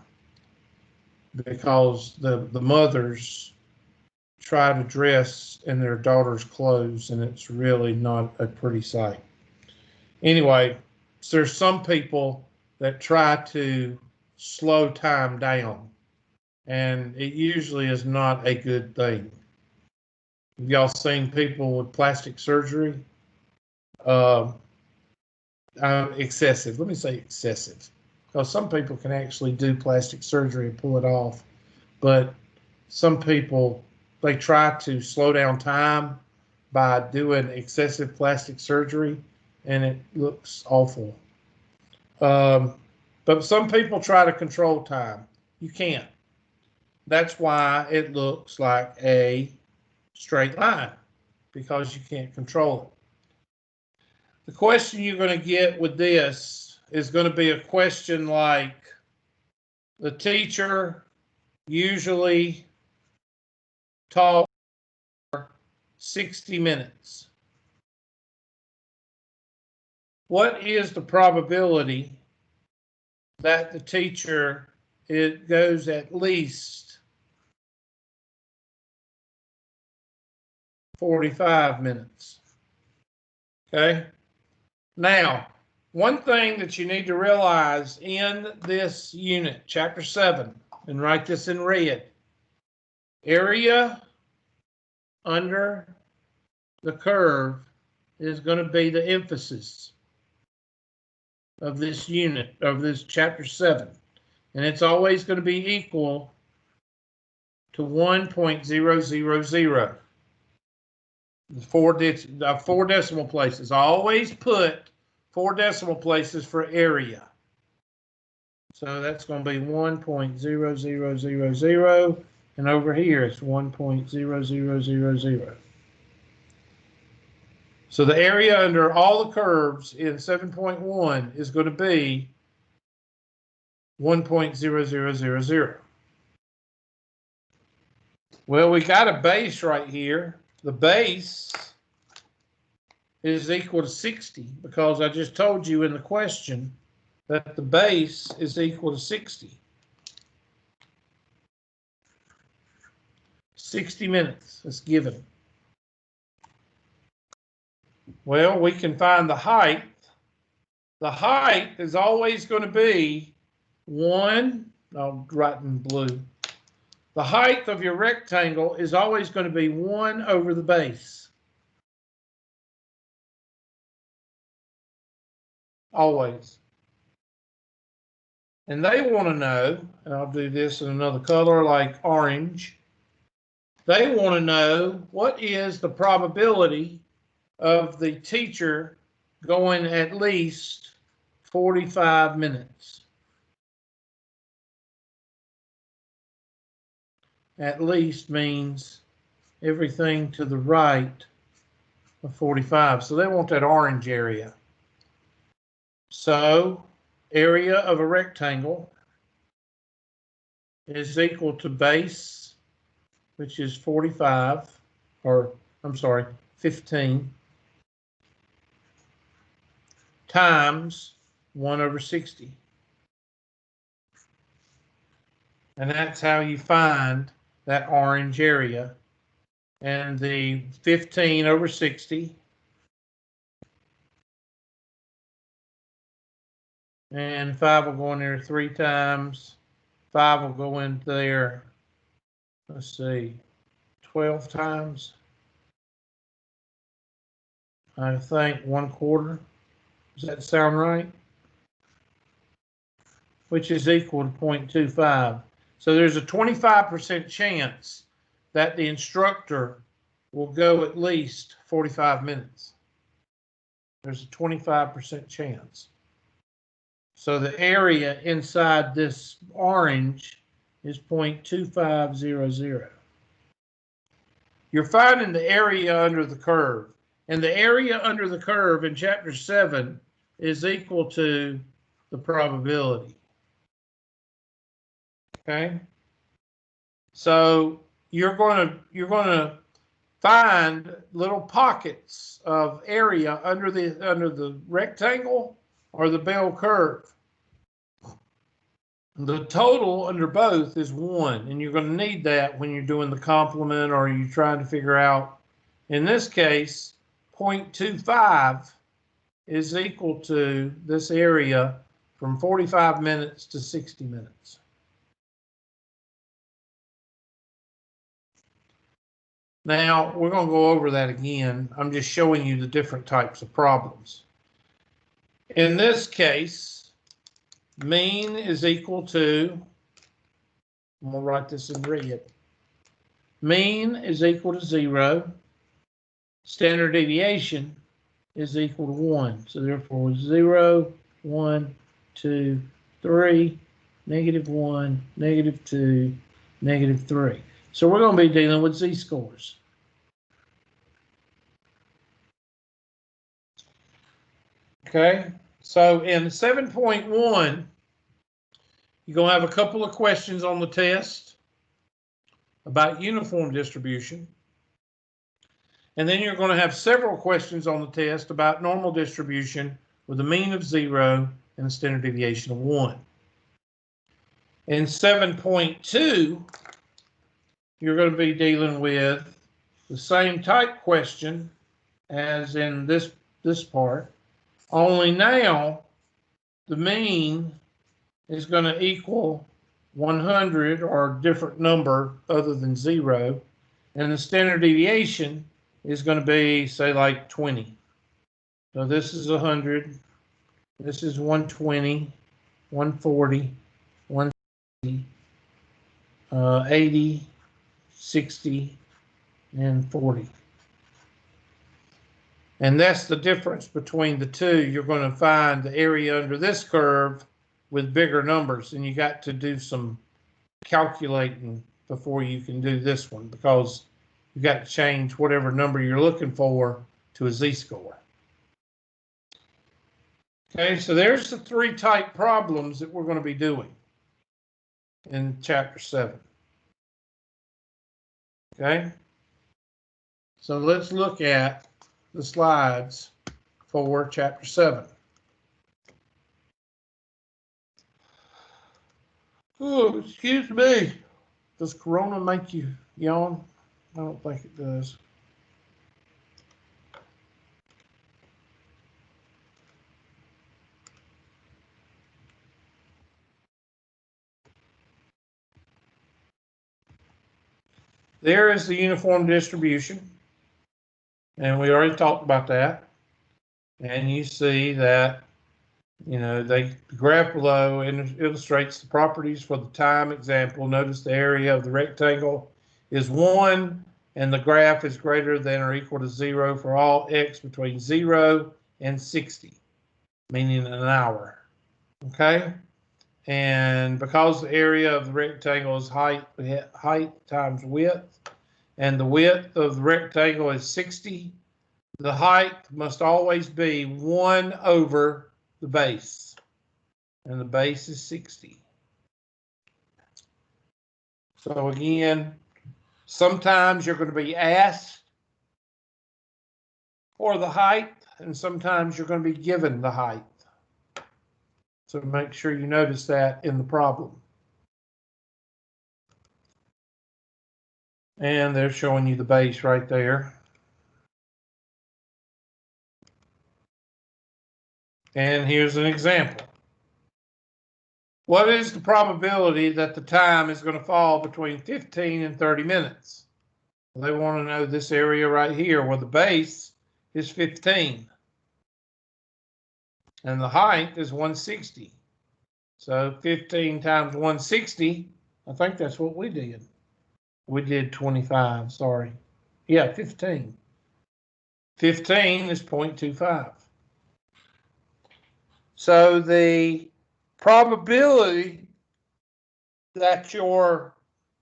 because the mothers try to dress in their daughter's clothes, and it's really not a pretty sight. Anyway, so there's some people that try to slow time down, and it usually is not a good thing. Have y'all seen people with plastic surgery? Excessive. Let me say excessive, because some people can actually do plastic surgery and pull it off, but some people, they try to slow down time by doing excessive plastic surgery, and it looks awful. But some people try to control time. You can't. That's why it looks like a straight line, because you can't control it. The question you're going to get with this is going to be a question like, the teacher usually taught 60 minutes. What is the probability that the teacher, it goes at least 45 minutes? Okay. Now, one thing that you need to realize in this unit, chapter 7, and write this in red, area under the curve is going to be the emphasis of this unit, of this chapter 7. And it's always going to be equal to 1.000. Four decimal places. Always put 4 decimal places for area. So that's going to be 1.0000, and over here it's 1.0000. So the area under all the curves in 7.1 is going to be 1.0000. Well, we got a base right here. The base is equal to 60, because I just told you in the question that the base is equal to 60. 60 minutes is given. Well, we can find the height. The height is always going to be 1, I'll write in blue. The height of your rectangle is always going to be 1 over the base. Always. And they want to know, and I'll do this in another color like orange. They want to know, what is the probability of the teacher going at least 45 minutes? At least means everything to the right of 45. So they want that orange area. So area of a rectangle is equal to base, which is 45, or I'm sorry, 15, times 1 over 60. And that's how you find that orange area. And the 15 over 60, and 5 will go in there 3 times. 5 will go in there, let's see, 12 times. I think 1/4. Does that sound right? Which is equal to 0.25. So there's a 25% chance that the instructor will go at least 45 minutes. There's a 25% chance. So the area inside this orange is 0.2500. You're finding the area under the curve. And the area under the curve in chapter 7 is equal to the probability. Okay? So you're going to find little pockets of area under the rectangle or the bell curve. The total under both is 1, and you're going to need that when you're doing the complement or you're trying to figure out, in this case, 0.25 is equal to this area from 45 minutes to 60 minutes. Now, we're going to go over that again. I'm just showing you the different types of problems. In this case, mean is equal to, I'm going to write this in red. Mean is equal to 0. Standard deviation is equal to 1. So therefore 0, 1, 2, 3, -1, -2, -3. So we're going to be dealing with z-scores. Okay, so in 7.1, you're going to have a couple of questions on the test about uniform distribution. And then you're going to have several questions on the test about normal distribution with a mean of 0 and a standard deviation of 1. In 7.2, you're going to be dealing with the same type question as in this part, only now the mean is going to equal 100 or a different number other than 0, and the standard deviation is going to be, say, like 20. So this is 100, this is 120, 140, 160, 80, 60, and 40. And that's the difference between the two. You're going to find the area under this curve with bigger numbers, and you got to do some calculating before you can do this one, because you got to change whatever number you're looking for to a z-score. Okay, so there's the 3 type problems that we're going to be doing in chapter 7. Okay, so let's look at the slides for chapter 7. Oh, excuse me. Does Corona make you yawn? I don't think it does. There is the uniform distribution, and we already talked about that. And you see that, you know, the graph below illustrates the properties for the time example. Notice the area of the rectangle is 1, and the graph is greater than or equal to 0 for all x between 0 and 60, meaning an hour. Okay? And because the area of the rectangle is height times width, and the width of the rectangle is 60, the height must always be 1 over the base, and the base is 60. So again, sometimes you're going to be asked for the height, and sometimes you're going to be given the height. So make sure you notice that in the problem. And they're showing you the base right there. And here's an example. What is the probability that the time is going to fall between 15 and 30 minutes? They want to know this area right here where the base is 15 and the height is 160. So 15 times 160, I think that's what we did. We did 25, sorry. Yeah, 15. 15 is 0.25. So the probability that your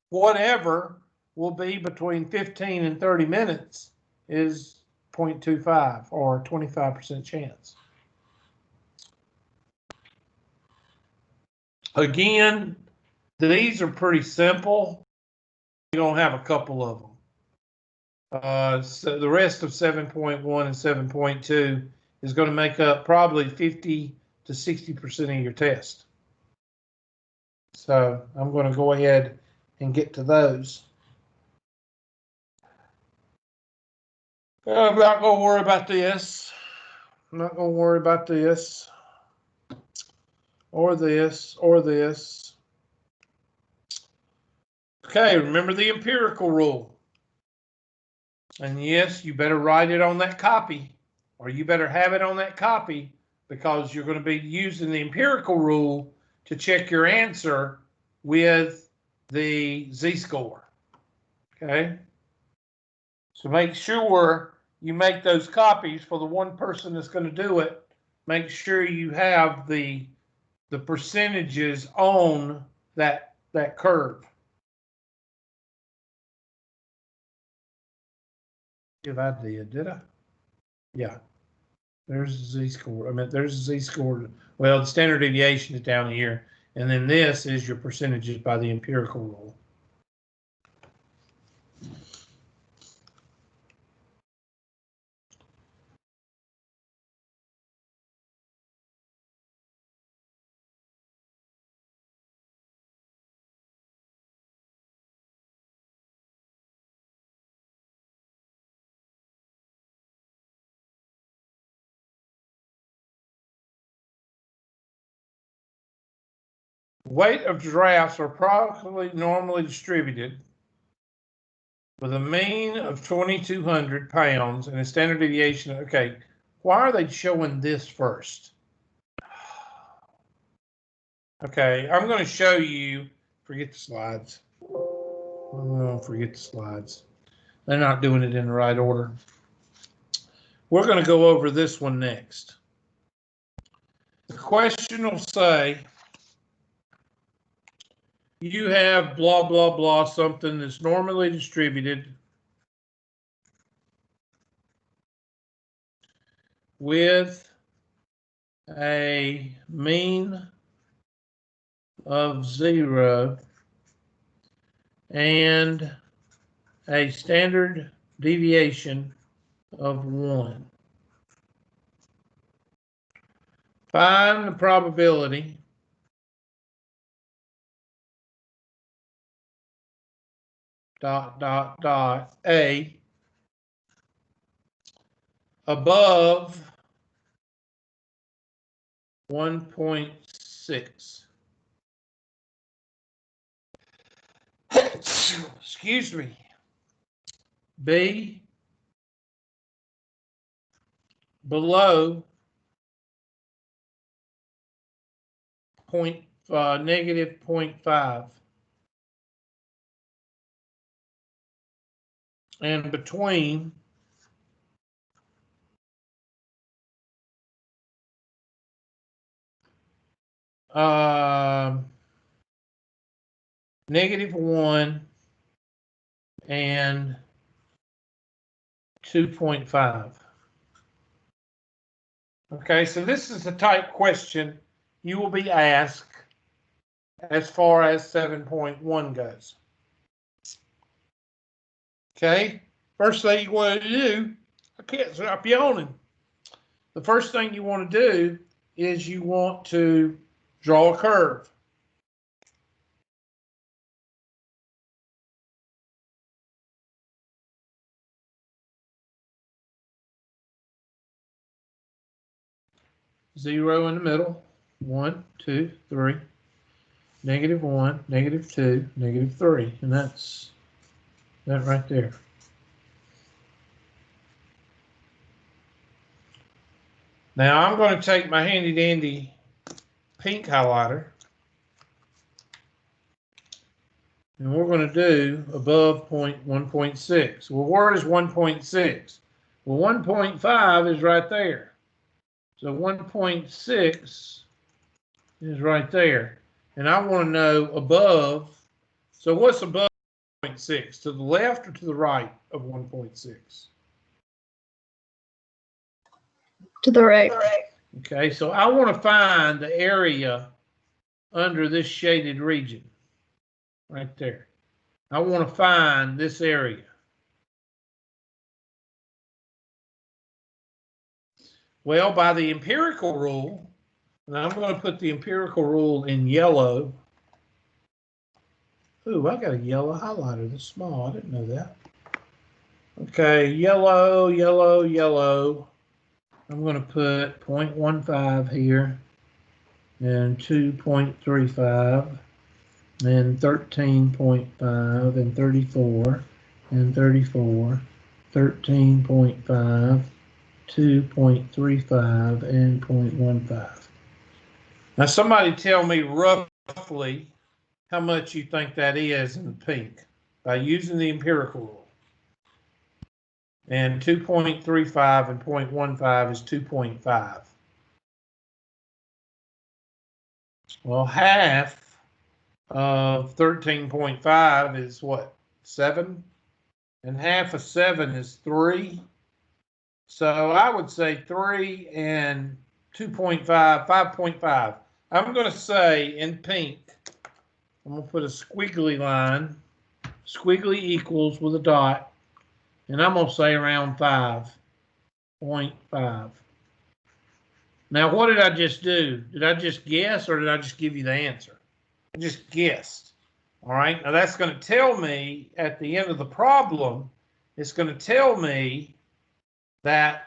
whatever will be between 15 and 30 minutes is 0.25, or 25% chance. Again, these are pretty simple. You're going to have a couple of them. So the rest of 7.1 and 7.2 is going to make up probably 50 to 60% of your test. So I'm going to go ahead and get to those. I'm not going to worry about this. I'm not going to worry about this, or this, or this. Okay, remember the empirical rule. And yes, you better write it on that copy, or you better have it on that copy, because you're going to be using the empirical rule to check your answer with the z-score. Okay? So make sure you make those copies for the one person that's going to do it, make sure you have the percentages on that curve. If I did I? Yeah. There's the z-score. I mean, there's the z-score. Well, the standard deviation is down here. And then this is your percentages by the empirical rule. Weight of giraffes are approximately normally distributed with a mean of 2,200 pounds and a standard deviation. Okay, why are they showing this first? Okay, I'm going to show you. Forget the slides. Oh, forget the slides. They're not doing it in the right order. We're going to go over this one next. The question will say, you have blah, blah, blah, something that's normally distributed with a mean of 0 and a standard deviation of 1. Find the probability A above 1.6. Excuse me. B below negative 0.5. And between -1 and 2.5. Okay, so this is the type question you will be asked as far as 7.1 goes. Okay, first thing you want to do, I can't stop yawning. The first thing you want to do is you want to draw a curve. Zero in the middle. 1, 2, 3. -1, -2, -3. And that's that right there. Now I'm going to take my handy dandy pink highlighter and we're going to do above 1.6. Well, where is 1.6? Well, 1.5 is right there. So 1.6 is right there. And I want to know above. So what's above 1.6? To the left or to the right of 1.6? To the right. Okay, so I want to find the area under this shaded region right there. I want to find this area. Well, by the empirical rule, and I'm going to put the empirical rule in yellow. Ooh, I got a yellow highlighter this small. I didn't know that. Okay, yellow, yellow, yellow. I'm going to put 0.15 here and 2.35 and 13.5 and 34 and 34, 13.5, 2.35 and 0.15. Now somebody tell me roughly how much you think that is in pink by using the empirical rule. And 2.35 and 0.15 is 2.5. Well, half of 13.5 is what? 7? And half of 7 is 3. So I would say 3 and 2.5, 5.5. I'm going to say in pink, I'm going to put a squiggly line, squiggly equals with a dot, and I'm going to say around 5.5. Now, what did I just do? Did I just guess or did I just give you the answer? I just guessed. All right, now that's going to tell me at the end of the problem, it's going to tell me that,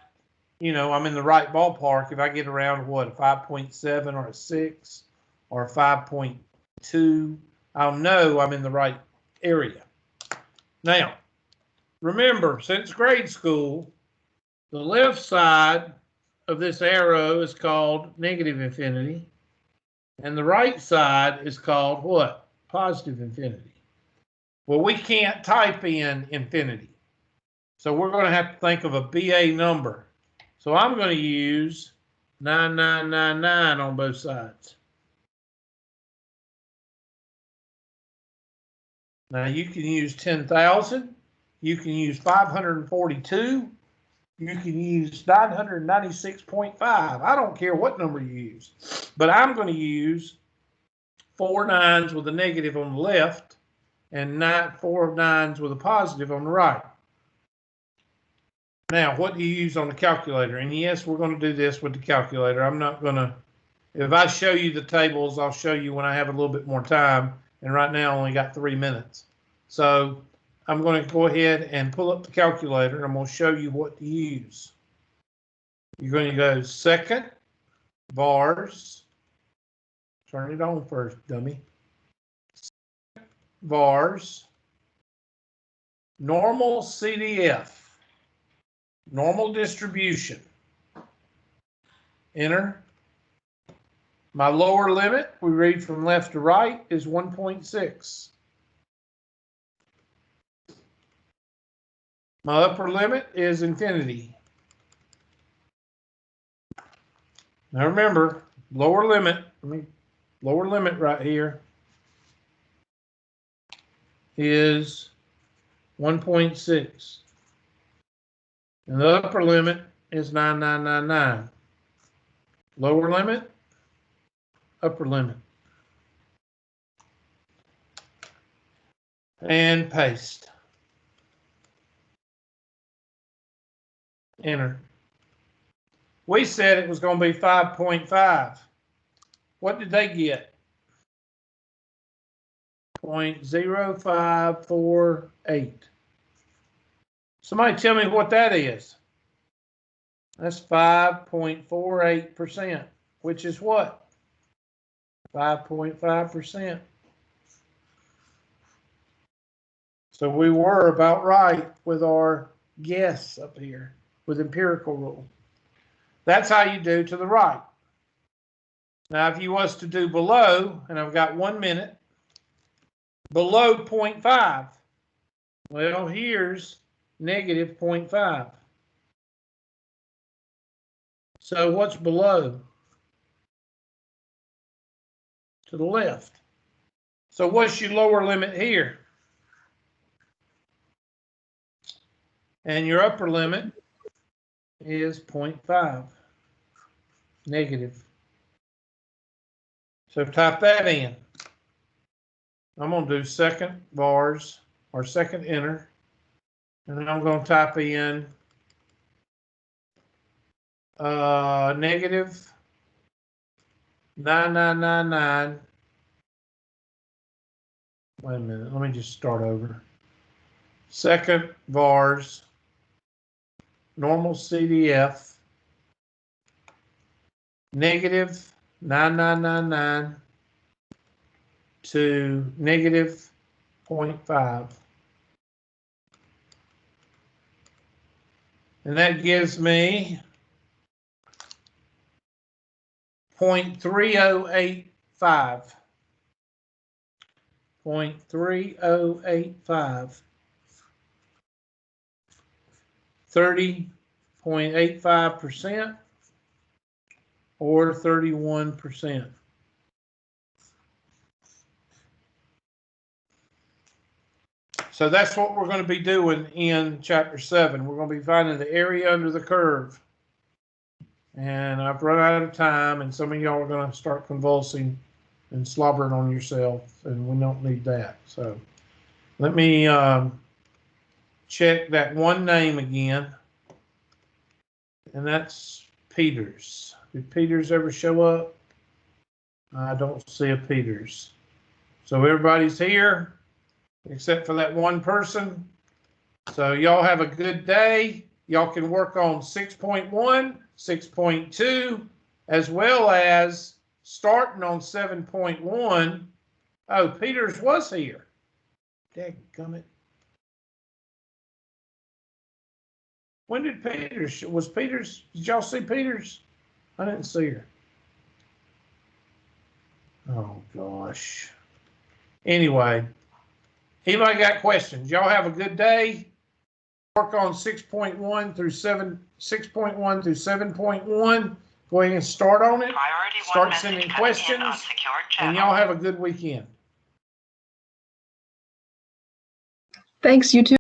I'm in the right ballpark if I get around what, a 5.7 or a 6 or a 5.2. I'll know I'm in the right area. Now, remember, since grade school, the left side of this arrow is called negative infinity, and the right side is called what? Positive infinity. Well, we can't type in infinity, so we're going to have to think of a BA number. So I'm going to use 9999 on both sides. Now you can use 10,000, you can use 542, you can use 996.5. I don't care what number you use, but I'm going to use 4 nines with a negative on the left and 4 nines with a positive on the right. Now, what do you use on the calculator? And yes, we're going to do this with the calculator. I'm not going to, if I show you the tables, I'll show you when I have a little bit more time. And right now I only got 3 minutes. So I'm going to go ahead and pull up the calculator and I'm going to show you what to use. You're going to go second, vars. Turn it on first, dummy. Vars, normal CDF, normal distribution. Enter. My lower limit, we read from left to right, is 1.6. My upper limit is infinity. Now remember, lower limit right here is 1.6. And the upper limit is 9999. Lower limit, upper limit. And paste. Enter. We said it was going to be 5.5. What did they get? 0.0548. Somebody tell me what that is. That's 5.48%, which is what? 5.5%. So we were about right with our guess up here with empirical rule. That's how you do to the right. Now, if you was to do below, and I've got 1 minute, below 0.5, well, here's negative 0.5. So what's below? To the left. So what's your lower limit here? And your upper limit is 0.5, negative. So type that in. I'm going to do second vars or second enter, and then I'm going to type in negative 9999. Wait a minute, let me just start over. Second vars, normal CDF, negative 9999 to negative 0.5. And that gives me 0.3085. 0.3085 30.85% or 31%. So that's what we're going to be doing in chapter 7. We're going to be finding the area under the curve. And I've run out of time, and some of y'all are going to start convulsing and slobbering on yourself, and we don't need that. So let me check that one name again, and that's Peters. Did Peters ever show up? I don't see a Peters. So everybody's here except for that one person. So y'all have a good day. Y'all can work on 6.1, 6.2, as well as starting on 7.1. Oh, Peters was here. Dadgummit. When did Peters, was Peters, did y'all see Peters? I didn't see her. Oh, gosh. Anyway, anybody got questions? Y'all have a good day. Work on 6.1 through 6.1 through 7.1. Go ahead and start on it. Start sending questions. And y'all have a good weekend. Thanks, you too.